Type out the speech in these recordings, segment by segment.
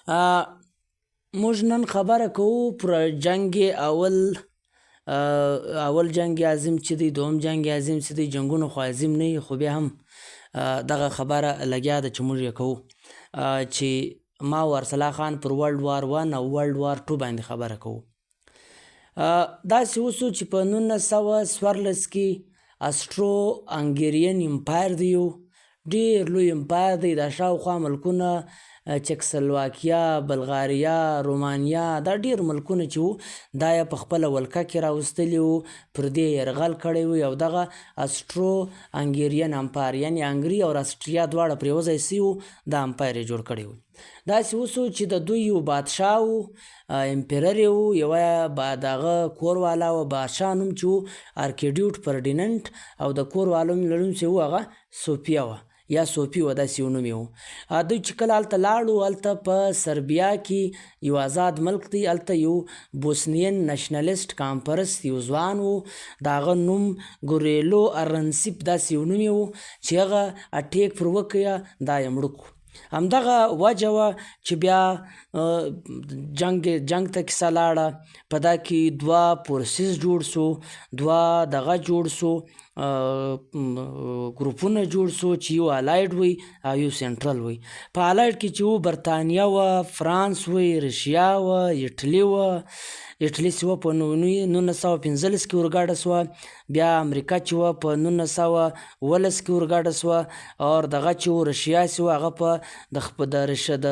موږ نن خبره کوو پر جنگ اول جنگ عظیم چې دی، دوم جنگ عظیم چې دی. جنگونو خو عظیم نه وي، خو بیا هم دغه خبره لګیا ده چې موږ یې کوو، چې ما او ارسلا خان پر ورلډ وار 1 او ورلډ وار 2 باندې خبره کوو. داسې وسو چې په 1914 کې اسټرو انګریین امپایر دی، یو ډېر لوی امپایر دی. دا شاوخوا ملکونه چکسلواکیا، بلغاریا، رومانیا، دا ډېر ملکونه چې وو دا یې په خپله ولکه کې راوستلي وو، پر دې یرغل کړی و. او دغه اسټرو انګریین امپایر یعنې انګري او اسټریا دواړه پرې یو ځای سوي وو، دا امپایر یې جوړ کړی و. داسې وسو چې د دوی یو بادشاه و، امپرر یې و، یوه د هغه کوروالا و، بادشاه نوم چې و ارکیډیوټ فردیننډ، او د کوروالا نوم چې و هغه صوفیه وه یا صوفي و، داسې یو نوم یې و. دوی چې کله هلته لاړو، هلته په سربیا کې یو آزاد ملک دی، هلته یو بوسنین نشنلیسټ کانفرنس یو ځوان و، د هغه نوم ګوریلو ارنسیپ داسې یو نوم یې و، چې هغه اټیک پر وکړه، دا یې مړه کړو. همدغه وجه وه چې بیا جنگ ته کیسه لاړه. په دا کې دوه فورسز جوړ سو، دوه دغه جوړ سو، ګروپونه جوړ سو چې یو الایډ وی او یو سنټرل وی. په الایډ کې چې و برطانیه وه، فرانس وی، رشیا وه، ایټلي وه. ایټلي چې وه په 1915 کې ورګډه سوه. بیا امریکا چې وه په 1910 کې ورګډه سوه. او دغه چې و رشیا چې وه هغه په د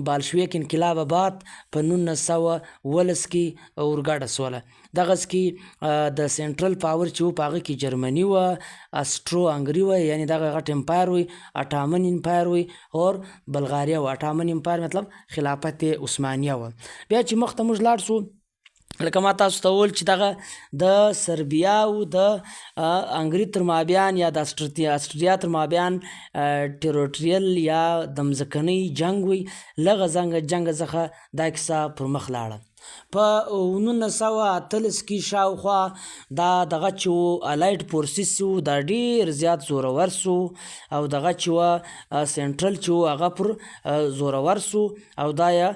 بالشویک انقلاب بعد په 1910 کې ورګډه سوله. دغسې کې د سنټرل پاور چې و په هغه کې جرمني وه، اسټرو انګري وه، یعنې دغه غټ امپایر وی، اټامن امپایر وی، اور بلغاریا وه. اټامن امپایر مطلب خلافت عثمانیه وه. بیا چې مخ ته موږ لاړ سو، لکه ما تاسو ته وویل چې دغه د سربیا او د انګري تر مابین یا د اسټریا تر مابین ټریټوریل یا د مځکنۍ جنګ وی. لغه جنګ څخه دا کیسه پر مخ لاړه. په 1918 کې شاوخوا دا دغه چې و الایډ فورسز و دا ډېر زیات زورور سو، او دغه چې و سنټرل چې و هغه پر زورور سو، او دا یې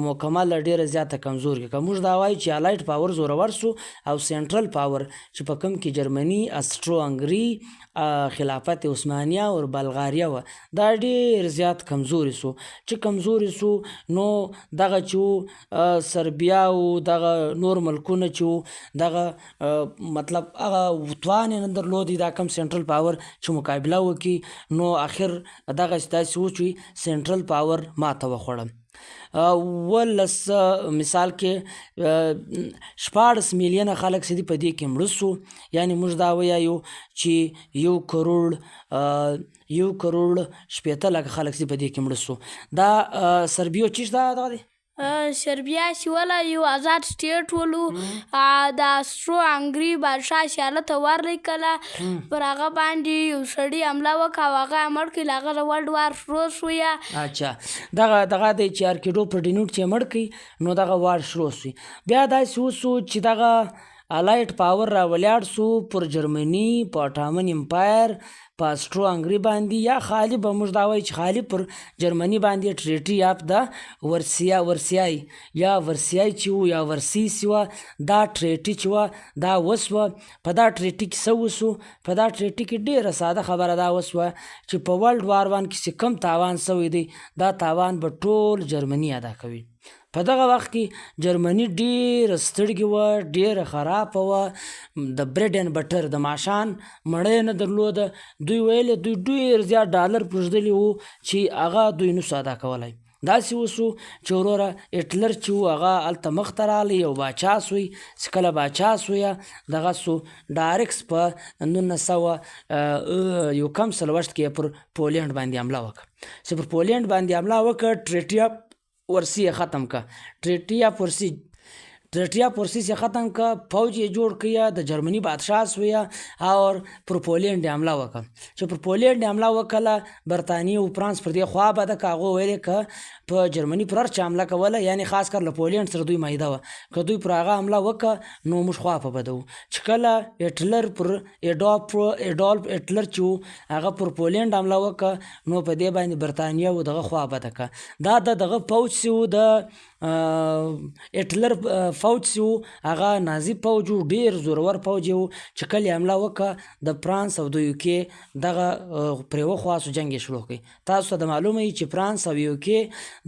مکمل ډېره زیاته کمزور کې. که موږ دا وایو چې الایډ پاور زورور سو او سنټرل پاور چې په کوم کې جرمني، اسټرو انګري، خلافت عثمانیه او بلغاریا وه، دا ډېر زیات کمزوري سو. چې کمزوري سو نو دغه چې و سربیا او دغه نور ملکونه چې و دغه مطلب هغه توان یې نه درلودی دا کم سنټرل پاور چې مقابله وکړي. نو آخر دغسې داسې و چې سنټرل پاور ماته وخوړه. ولس مثال کې 14 میلیونه خلک چې دي په دې کې مړه سو. یعنې موږ دا ویایو چې 1 کروړ 15 لکه خلک چې په دې کې مړه سو. دا سربیو چې دغه دی سربیا چې وله یو آزاد سټیټ ولو. د اسټرو انګري بادشاه چې هلته ورلیکله، پر هغه باندې یو سړي حمله وکړه او هغه یې مړ کړي. له هغه د ورلډ وار شروع سویه. اچھا دغه دی چې ارکیډو فردیننډ چې یې مړ کړي، نو دغه وار شروع سوی. بیا داسې وسو چې دغه الایډ پاور را ولاړ سو پر جرمني، په اټامن امپایر، په اسټرو انګري باندې، یا خالی به موږ دا وایو چې خالی پر جرمني باندې ټریټي اف د ورسیای یا ورسیای چې و یا ورسی چې وه، دا ټریټي چې وه دا وسوه. په دا ټریټي کې څه وسو؟ په دا ټریټي کې ډېره ساده خبره دا وسوه چې په ورلډ وار 1 کې چې کم تاوان سوی دی، دا تاوان به ټول جرمني ادا کوي. په دغه وخت کې جرمني ډېره ستړې وه، ډېره خرابه وه. د برېډ اینډ بټر د ماښان مړۍ نه درلوده. دوی ویل دوی ډېر زیات ډالر پرېږدلي وو چې هغه دوی نسو ادا کولی. داسې وسو چې وروره هټلر چې و هغه هلته مخته راغلی، یو باچا سوی. چې کله باچا سویه دغه سو ډایرکس په 1940 کې پر پولینډ باندې حمله وکړه. چې پر پولینډ باندې حمله وکړه، ټریټي اف ورسی ختم که. ټریټي ټرټیا فورسز یې ختم کړه، فوج یې جوړ کړه، د جرمني بادشاه سویه اور پر پولینډ یې حمله وکړه. چې پر پولینډ یې حمله وکړه، برطانیې او فرانس پر دې خوا به ده که هغو ویلې که په جرمني پر هر چا حمله کوله، یعنې خاص کر له پولینډ سره دوی معاهده وه، که دوی پر هغه حمله وکړه نو موږ خوا په بده وو. چې کله هټلر پر ایډولف هټلر چې و هغه پر پولینډ حمله وکړه نو په دې باندې برطانیه و دغه خوا بده کړه. دا د دغه فوج چې و د هټلر فوج چې و هغه نازي فوج و، ډېر زورور فوج و. چې کله یې حمله وکړه د فرانس او د یوکې دغه پر یوه خوا سو جنګ یې شروع کړي. تاسو ته د معلومه وي چې فرانس او یوکې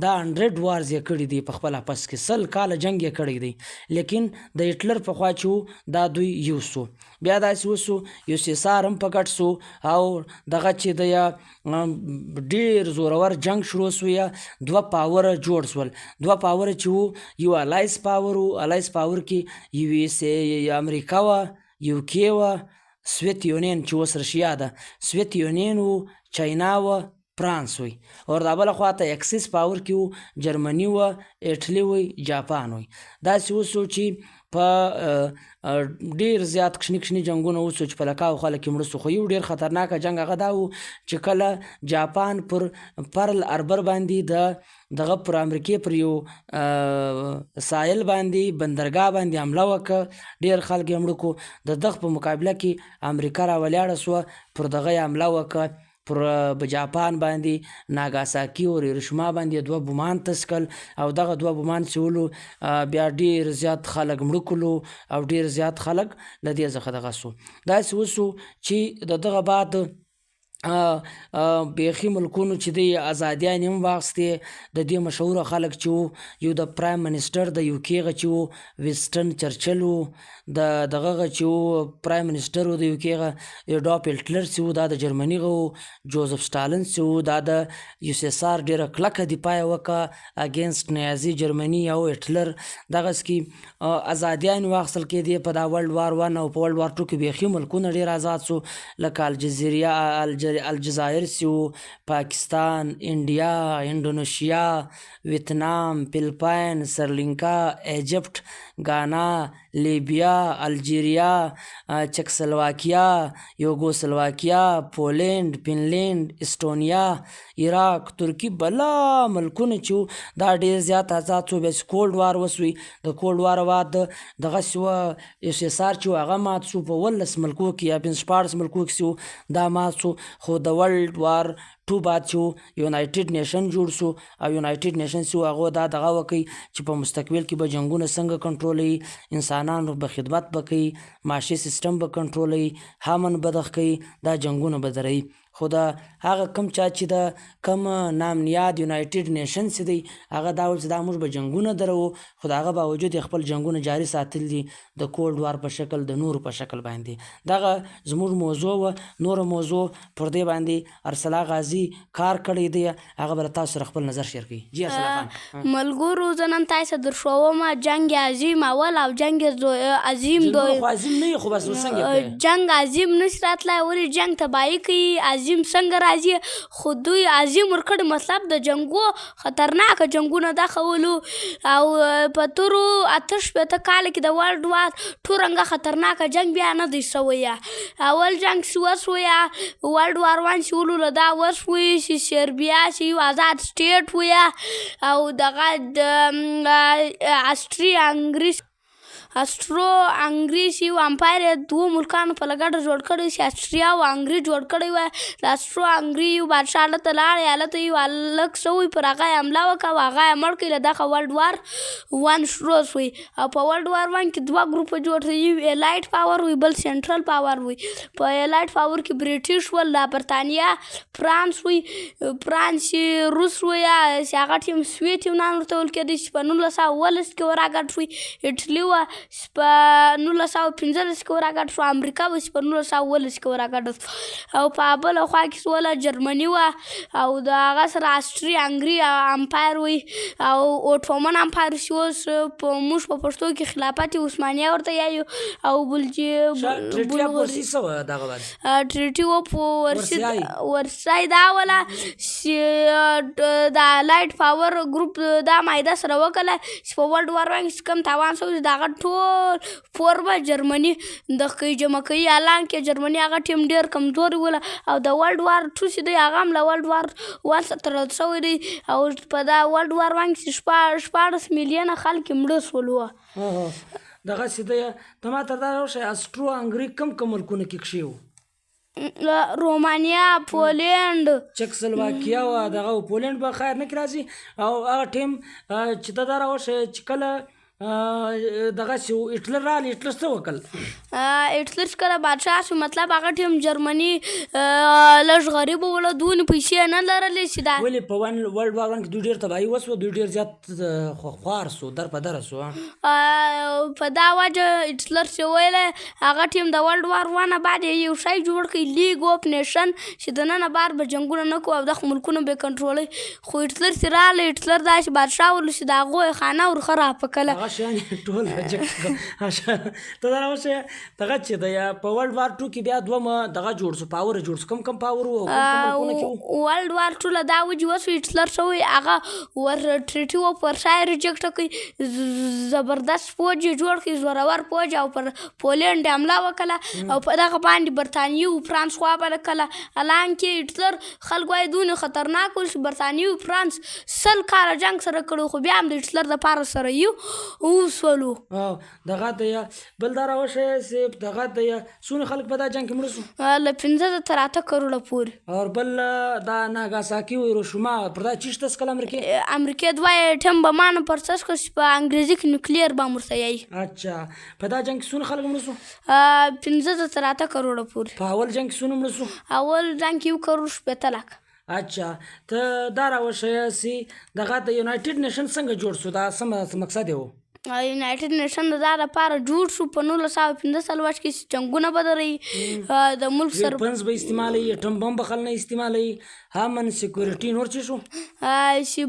دا 100 وارز یې کړي دي په خپل آپس کې، 100 کاله جنګ یې کړی دی، لیکن د هټلر په خوا چې و دا دوی یو سو. بیا داسې وسو یو سیسار هم په ګډ سو او دغه چې د ډېر زورور جنګ شروع سو. یا دوه پاوره جوړ سول، دوه پاوره چې و یو الایس پاور و، الایس پاور کې یو اس امریکا وه، یوکې وه، سویت یونین چې اوس رشیا ده، سویت یونین و، چاینا وه، فرانس وی، او د بله خواته اکسیس پاور کې و، جرمني وه، ایټلي وی، جاپان وی. داسې وسو چې په ډیر زیات کښني کښني جنګونه وسو چې په لکاو خلک یې مړه سو. خو یو ډېر خطرناکه جنګ هغه دا و چې کله جاپان پر پرل اربر باندې د دغه پر امریکې پر یو ساحل باندې بندرګاه باندې حمله وکړه، ډېر خلک یې مړه کړو. د دغه په مقابله کې امریکا را ولاړه سوه، پر دغه یې حمله وکړه، پر جاپان باندې ناګاساکي او هیروشیما باندې دوه بومان تسکل، او دغه دوه بومان چې ولو بیا ډېر زیات خلک مړه کړلو او ډېر زیات خلک له دې څخه دغه سو. داسې وسو چې د دغه بعد بیخي ملکونو چې دی ازادیانې هم واخیستې. د دې مشهوره خلک چې و یو د پرایم منسټر د یوکې غه چې و ویسټن چرچل و، د دغه غه چې و پرایم منسټر و د یوکې غه ایډولف هټلر چې و، دا د جرمني غه و جوزف سټالن چې و، دا د یو اس اس آر ډېره کلکه دفاع یې وکړه اګینسټ نازي جرمني او هټلر. دغسې کې ازادیانې واخیستل کېدې په دا ورلډ وار 1 او په ورلډ وار 2 کې بیخي ملکونه ډېر آزاد سو، لکه الجزایر سیو، پاکستان، انډیا، انډونیشیا، ویتنام، فلپاین، سریلانکا، ایجپت، غانا، لیبیا، الجیریا، چکسلواکیا، یوګوسلواکیا، پولینډ، فنلینډ، اسټونیا، عراق، ترکی، بلا ملکونه چې دا ډېر زیات آزاد سو. بیا چې کولډ وار وسوی، د کولډ وار بعد دغسې وه اس اس آر چې هغه مات سو، په 19 ملکو کې یا 14 ملکو کې سو دا مات سو. خو د ورلډ وار 2 بعد چې یونایټډ نیشن جوړ سو، او یونایټډ نیشن چې هغو دا دغه وکړي چې په مستقبل کې به جنګونه څنګه کنټرولوي، انسانانو به خدمت به کوي، معاشي سیستم به کنټرولوي، امن به دغه کوي، دا جنګونه به دروي. خو د هغه کم چا چې د کم نامنیاد یونایټډ نیشن چې دی هغه دا ویل چې دا موږ به جنګونه درو، خو د هغه باوجود یې خپل جنګونه جاري ساتل دي د کولډ وار په شکل، د نورو په شکل باندې. دغه زموږ موضوع وه. نوره موضوع پر دې باندې ارسلا غازي کار کړی دی، هغه به له تاسو سره خپل نظر شیر کړي. جی ارسلا خان. ملګرو زه نن تاسو ته درښومه جنګ عظیم اول او جنګ عظیم دویم. خو عظیم نه یې، خو بس څنګه جنګ عظیم نشي راتلی، ولې جنګ تباهي کوي. عظیم څنګه راځي؟ خو دوی عظیم ورکړي، مطلب د جنګو خطرناکه جنګونه دا ښولو. او په تورو 88 کال کې د ورلډ وار 2 رنګه خطرناکه جنګ بیا نه دی سوی. اول جنګ چې وسوی ورلډ وار 1 چې ولو دا وسوی چې سربیا چې یو آزاد سټیټ وی، او دغه د اسټرو انګریز یو امپایر دوه ملکانو په لګډه جوړ کړی چې اسټریا او انګریز جوړ کړی وی. د اسټرو انګریز یو بادشاه هلته لاړی، هلته یو هلک سوی پر هغه یې حمله وکړه، هغه یې مړ کړی. له دغه ورلډ وار 1 شروع سوی، او په ورلډ وار 1 کې 2 ګروپه جوړ شوي، یو الایټ پاور وی، بل سنټرل پاور وی. په الایټ پاور کې برټش ول، دا برطانیه، فرانس وی، فرانس روس وی، چې هغه ټیم سویت یونان ورته ویل کېدی چې په 1919 کې ور راګډ شوی. ایټلي وه په 1915 کې وراګډ شو، امریکا به په 1919 کې وراګډ شو، او په بله خوا کې سوله جرمني وه او د هغه سره اسټریا انګري امپایر وي او اوټومن امپایر چې اوس موږ په پښتو کې خلافت عثمانیه ورته یایو او ټریټي اف ورسي څه وه دغه بعد ټریټي اف ورسای دا وله چې د لایټ پاور ګروپ دا معاهده سره وکړله چې په ورلډ وار وان کې کوم تاوان شوی د هغه ټول پور به جرمني د جمع کوي، حالانکې جرمني هغه ټیم ډېر کمزوري وله او د ورلډ وار ټو چې دی هغه هم له ورلډ وار وان سره تړل شوی دی او په دا ورلډ وار وان کې 14 میلیونه خلک مړه شول. دغسې دی ته ما ته دا وښیه اسټرو هنګري کوم ملکونه کې کښې وو؟ رومانیا، پولینډ، چکسلواکیا وه دغه پولینډ به خیر نه کې راځي او هغه ټیم چې ته دا راوښیه چې کله دغسې هټلر راغلی هټلر څه وکړل؟ هټلر چې کله بادشاه شو مطلب هغه ټیم جرمني لږ غریب وله دونې پیسې نه لرلې چې دا ولې په ورلډ وار وان کې دوی ډېر تباهي وسوه دوی ډېر زیات خوار سو در په دره سو په دا وجه هټلر چې ویلی هغه ټیم د ورلډ وار وانه بعد یو شی جوړ کړي لیګ اف نیشن چې دننه بار به جنګونه نه کوو او دغه ملکونه به یې کنټرولوي، خو هټلر چې راغلی هټلر داسې بادشاه ولو چې د هغوی خانه ورښه راپکله شیان ټول ریجکټ کړه. ته دا راوښیه دغه چې دی په ورلډ وار ټو کې بیا دوه دغه جوړ سو پاور جوړ سو کوم پاور وو ورلډ وار ټو له دا وجې وسو هټلر شوی هغه ټریټي اف ورسای ریجکټ کړي، زبردست فوج یې جوړ کړي زورور فوج او پر پولینډ حمله وکړه او په دغه باندې برطانیې او فرانس خوا بله کړله، حالانکې هټلر خلک وایي دونه خطرناک ول چې برطانیې او فرانس 100 کاله جنګ سره کړی خو بیا هم د هټلر دپاره سره یو وسولو. دغه دی بل دا راوښیه چې دغه دی څومره خلک په دا جنګ کې مړه سو؟ له 15 تر 8 کروړه پورې. او بل دا ناګاساکي و هیروشیما پر دا چیش تس کله امریکې دوه ایټم بمانه پرسس کړ چې په انګریزي کې نیوکلیر بم ورته یایي. اچھا په دا جنګ کې څومره خلک مړه سو؟ 15 تر 8 کروړه پورې. په اول جنګ کې څومره مړه سو؟ اول جنګ کې 1 کروړ 15 لک. اچھا ته دا راوښیه چې دغه د یونایټډ نیشن څنګه جوړ سو دا څه مقصد یې و؟ یونایټډ نیشن د دا لپاره جوړ شو په 1945 کې جنګونه به درئ د ملک ویپنز به استعمالوي اټم بم به خل نه استعمالوي هامن سیکورټي نور څه شو چې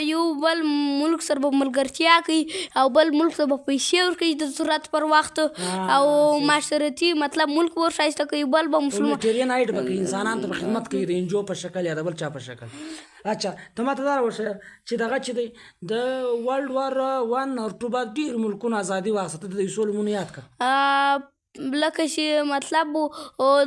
یو بل ملک سره به ملګرتیا کوي او بل ملک ته به پیسې ورکوي د ضرورت پر وخت او معاشرتي مطلب ملک ور ښایسته کوي بل به مسلمان ایډ به کوي انسانان ته خدمت کوي د انجو په شکل یا د بل چا په شکل. اچھا ته ماته دا راوښیه چې دغه چې دی د ورلډ وار وان او ټو بعد ډېر ملکونو ازادي واخیسته د یو څو نومونه یاد کړه لکه چې مطلب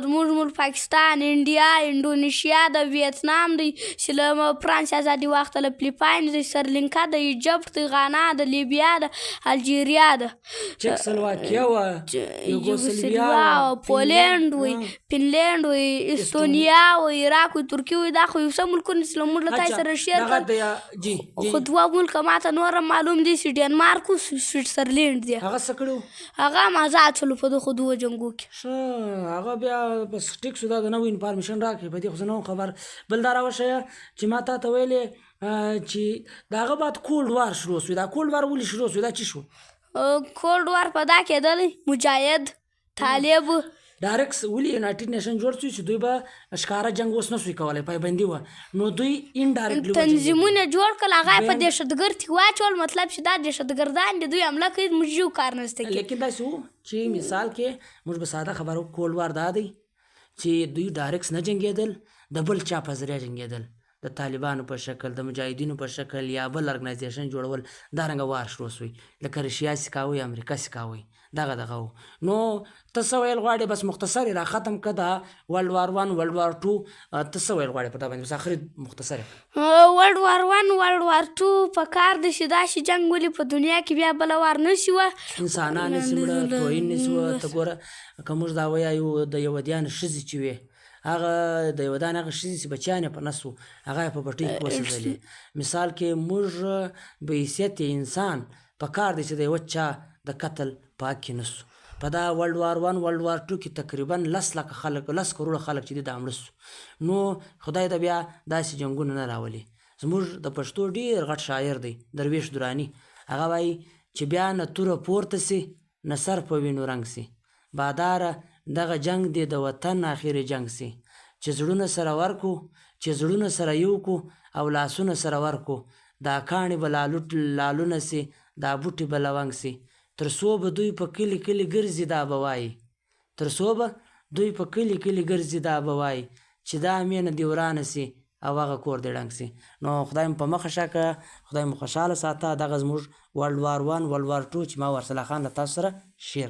زموږ ملک پاکستان، انډیا، انډونیشیا، د ویتنام دی چې له فرانس ازادي واخیستله، فلیپاین دی، سریلانکا د ایجپت د غانا د لیبیا د الجیریا د چکسلواکیا وه یوګوسلویا پولینډ وی فنلینډ وی استونیا وی عراق وی ترکیه وی دا خو یو څه ملکونه چې له موږ له تاسې سره شیر کړل خو دوه ملکه ماته نور هم معلوم دي چې ډنمارک او سویټزرلینډ دی. هغه څه کړي؟ هغه هم آزاد شولو په دغو دوه جنګو کې. هغه بیا بس ټیک شو دا د نوې انفارمیشن راکړې په دې خو زه نه وم خبر. بل دا راوښیه چې ما تا ته ویلې چې د هغه بعد کولډ وار شروع شو. دا کولډ وار ولې شروع شو؟ دا څه شو؟ کولډ وار په دا کېدلی مجاهد طالب ډایرکټ ولې یونایټډ نیشن جوړ شو چې دوی به ښکاره جنګ اوس نه سوی کولی پایبندي وه نو دوی انډایرکټلی تنظیمونه جوړ کړل هغه یې په دهشتګرد کې واچول مطلب چې دا دهشتګردان دي دوی حمله کوي موږ یو کار نسته کوي. لیکن داسې وو چې مثال کې موږ به ساده خبره وکړو کولډ وار دا دی چې دوی ډایرکټ نه جنګېدل د بل چا په ذریعه جنګېدل د طالبانو په شکل د مجاهدینو په شکل یا بل ارګنایزیشن جوړول دارنګه وار شروع سوی لکه رشیا سکاوی امریکا سکاوی دغه وو. نو ته څه ویل غواړې بس مختصر را ختم کړه دا ورلډ وار ون ورلډ وار ټو ته څه ویل غواړې په دا باندې بس اخري مختصر ورلډ وار ون ورلډ وار ټو په کار دی چې داسې جنګ ولې په دنیا کې بیا بله وار نه شي وه انسانان نسي مړه توهین نسي وه. ته ګوره که موږ دا ویایو د یهودیانو ښځې چې وې هغه د یهودان هغه ښځې چې بچیان یې په نس وو هغه یې په پټۍ کې وسوځلې. مثال کې موږ به حیثیت انسان په کار دی چې د یوه چا د قتل پاک کې نسو. په دا ورلډ وار ون ورلډ وار ټو کې تقریبا 10 لکه خلک 10 کروړه خلک چې دي دا مړه سو. نو خدای ته بیا داسې جنګونه نه راولي. زموږ د پښتو ډېر غټ شاعر دی درویش دراني هغه وایي چې بیا نه توره پورته سي نه سر په وینو رنګ سي باداره دغه جنگ دی د وطن آخري جنگ سي چې زړونه سره ورکو چې زړونه سره یو کو او لاسونه سره ورکو دا کاڼي به لالونه سي دا بوټي به لونګ سي تر څو به دوی په کلي کلي ګرځي دا به وایي تر څو به دوی په کلي کلي ګرځي دا به وایي چې دا مینه دې ورانه سي او هغه کور دې ړنګ سي نو خدای مو په مخه ښه کړه خدای مو خوشحاله ساته دغه زموږ ورلډ وار 1 ورلډ وار 2 چې ما ورسله خان له تاسو سره شیر